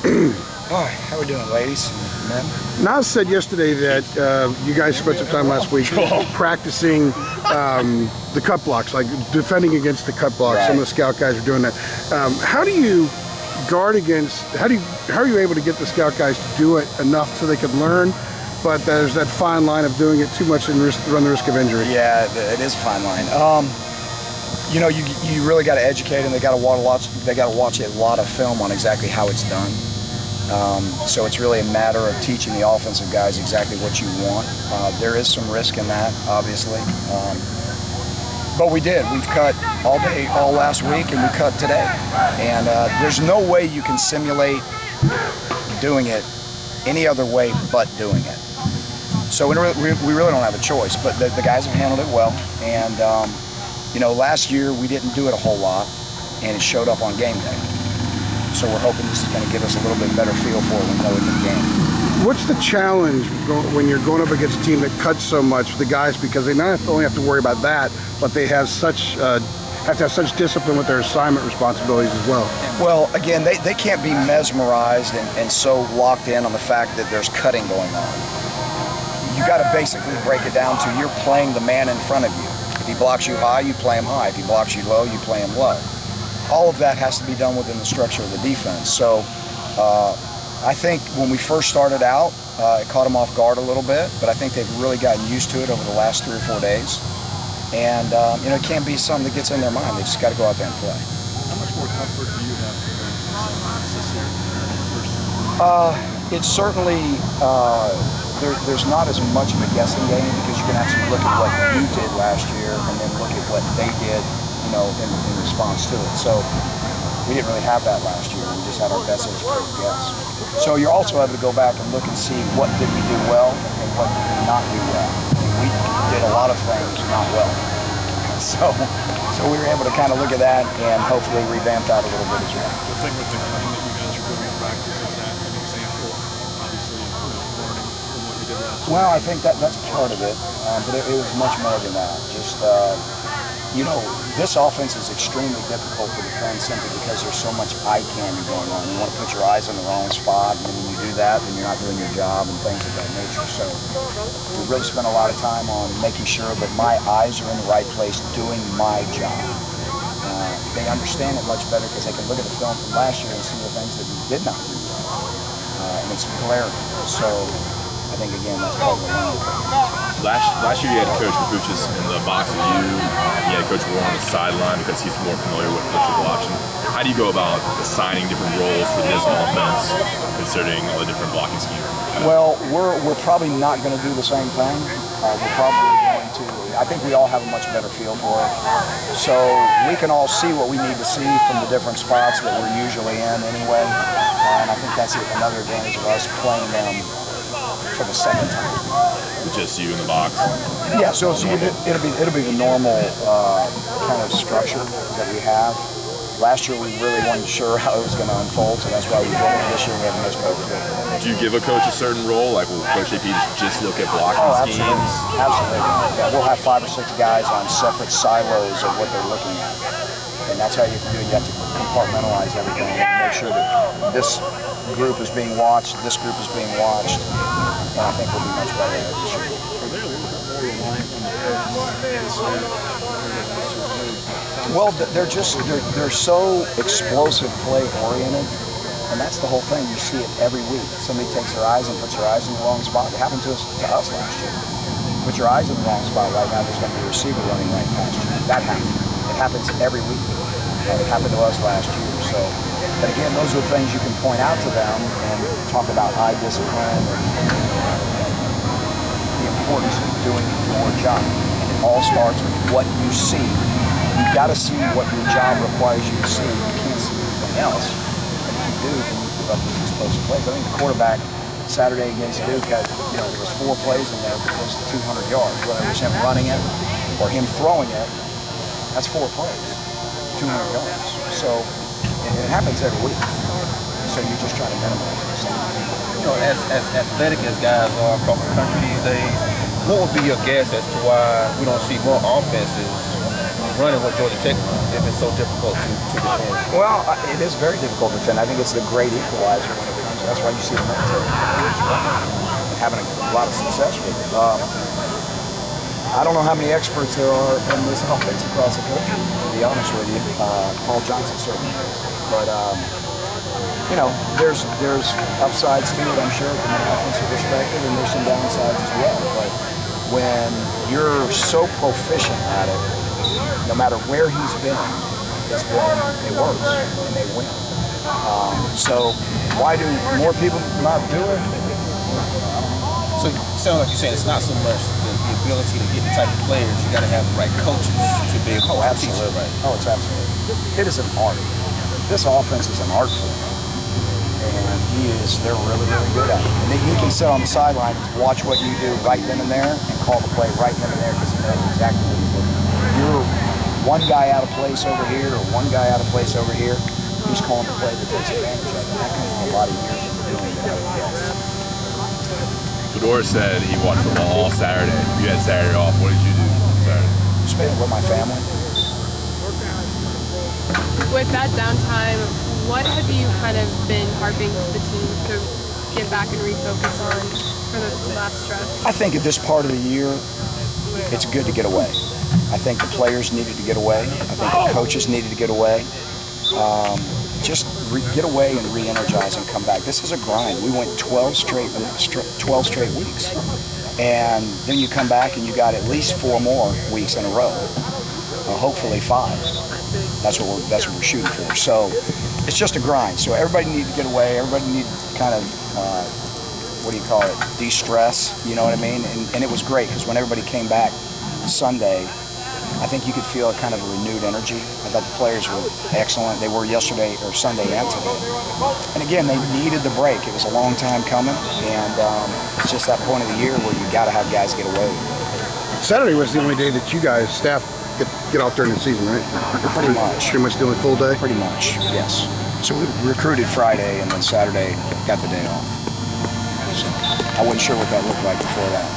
Hi, how we doing, ladies and men? Nas said yesterday that you guys spent some time last week practicing the cut blocks, like defending against the cut blocks. Right. Some of the scout guys are doing that. How do you guard against? How are you able to get the scout guys to do it enough so they can learn? But there's that fine line of doing it too much and run the risk of injury. Yeah, it is a fine line. You know, you really got to educate them. They got to watch a lot of film on exactly how it's done. So it's really a matter of teaching the offensive guys exactly what you want. There is some risk in that, obviously. But we did. We've cut all day, all last week, and we cut today. And there's no way you can simulate doing it any other way but doing it. So we really don't have a choice. But the guys have handled it well. And, you know, last year we didn't do it a whole lot, and it showed up on game day. So we're hoping this is going to give us a little bit better feel for it when we go into the game. What's the challenge when you're going up against a team that cuts so much for the guys, because they not only have to worry about that, but they have to have such discipline with their assignment responsibilities as well? Well, again, they can't be mesmerized and so locked in on the fact that there's cutting going on. You got to basically break it down to you're playing the man in front of you. If he blocks you high, you play him high. If he blocks you low, you play him low. All of that has to be done within the structure of the defense. So I think when we first started out, it caught them off guard a little bit, but I think they've really gotten used to it over the last 3 or 4 days. And you know, it can't be something that gets in their mind. They just got to go out there and play. How much more comfort do you have this year? It's certainly, there's not as much of a guessing game because you can actually look at what you did last year and then look at what they did, you know, in response to it. So we didn't really have that last year. We just had our best educated guess. So you're also able to go back and look and see what did we do well and what did we not do well. We did a lot of things not well. So we were able to kind of look at that and hopefully revamp that a little bit as well. The thing with the cutting that you guys are doing in practice, is that an example, obviously, of learning from what you did last year? Well, I think that's part of it, but it was much more than that. Just, you know, this offense is extremely difficult to defend simply because there's so much eye candy going on. You want to put your eyes in the wrong spot, and when you do that, then you're not doing your job and things of that nature. So we really spent a lot of time on making sure that my eyes are in the right place doing my job. They understand it much better because they can look at the film from last year and see the things that we did not do well. And it's glaring. So I think, again, that's part of the learning. Last year you had Coach Mapuchis in the box with you. You had Coach Warren on the sideline because he's more familiar with what you're watching. How do you go about assigning different roles for this offense, considering all the different blocking schemes? Well, we're probably not going to do the same thing. We're probably going to, I think we all have a much better feel for it. So we can all see what we need to see from the different spots that we're usually in anyway. And I think that's another advantage of us playing them for the second time. Just you in the box? Yeah, so it'll be the normal kind of structure that we have. Last year we really weren't sure how it was going to unfold, so that's why we did it. This year we have a much better feel. Do you give a coach a certain role? Like, will Coach AP just look at blocking schemes? Absolutely. Yeah, we'll have 5 or 6 guys on separate silos of what they're looking at. And that's how you can do it. You have to compartmentalize everything and make sure that this group is being watched, this group is being watched, and I think we'll be much better at it this year. Are they a little bit more reliant on the coaches this year? Well, they're so explosive play oriented, and that's the whole thing. You see it every week. Somebody takes their eyes and puts their eyes in the wrong spot. It happened to us last year. Put your eyes in the wrong spot right now, there's going to be a receiver running right past you. That happened. It happens every week. It happened to us last year. So, but again, those are the things you can point out to them and talk about eye discipline and the importance of doing your job. And it all starts with what you see. You've got to see what your job requires you to see. You can't see anything else. And if you do, then you give up these explosive plays. I think the quarterback Saturday against Duke had, you know, there was 4 plays in there for close to 200 yards. Whether it was him running it or him throwing it, that's 4 plays, 200 yards. So it happens every week. So you just try to minimize it. You know, as athletic as guys are across the country these days, what would be your guess as to why we don't see more offenses running what Georgia Tech runs if it's so difficult to defend? Well, it is very difficult to defend. I think it's the great equalizer when it comes. That's why you see the military having a lot of success with it. I don't know how many experts there are in this offense across the country, to be honest with you. Paul Johnson certainly is. But, you know, there's upsides to it, I'm sure, from an offensive perspective, and there's some downsides as well. But when you're so proficient at it, no matter where he's been, it works, and they win. So why do more people not do it? So it sounds like you're saying it's not so much the ability to get the type of players, you got to have the right coaches to be able to teach it right. Oh, it's absolutely. It is an art. This offense is an art form. And they're really, really good at it. And then he can sit on the sideline and watch what you do right then and there and call the play right then and there because he knows exactly what he's looking for. If you're one guy out of place over here or one guy out of place over here, he's calling the play that takes advantage of it. And that comes from a lot of years of doing it, I would guess. Fedora said he watched football all Saturday. You had Saturday off. What did you do on Saturday? Spent it with my family. With that downtime, what have you kind of been harping to the team to get back and refocus on for the last stretch? I think at this part of the year, it's good to get away. I think the players needed to get away. I think the coaches needed to get away. Get away and re-energize and come back. This is a grind. We went 12 straight weeks. And then you come back and you got at least 4 more weeks in a row. Hopefully 5. That's what we're shooting for. So it's just a grind. So everybody needs to get away. Everybody needs to kind of, de-stress. You know what I mean? And it was great because when everybody came back Sunday, I think you could feel a kind of a renewed energy. I thought the players were excellent. They were yesterday or Sunday and today. And again, they needed the break. It was a long time coming, and it's just that point of the year where you got to have guys get away. Saturday was the only day that you guys, staff, get off during the season, right? Pretty much. Pretty much the only full day? Pretty much, yes. So we recruited Friday, and then Saturday got the day off. So I wasn't sure what that looked like before that.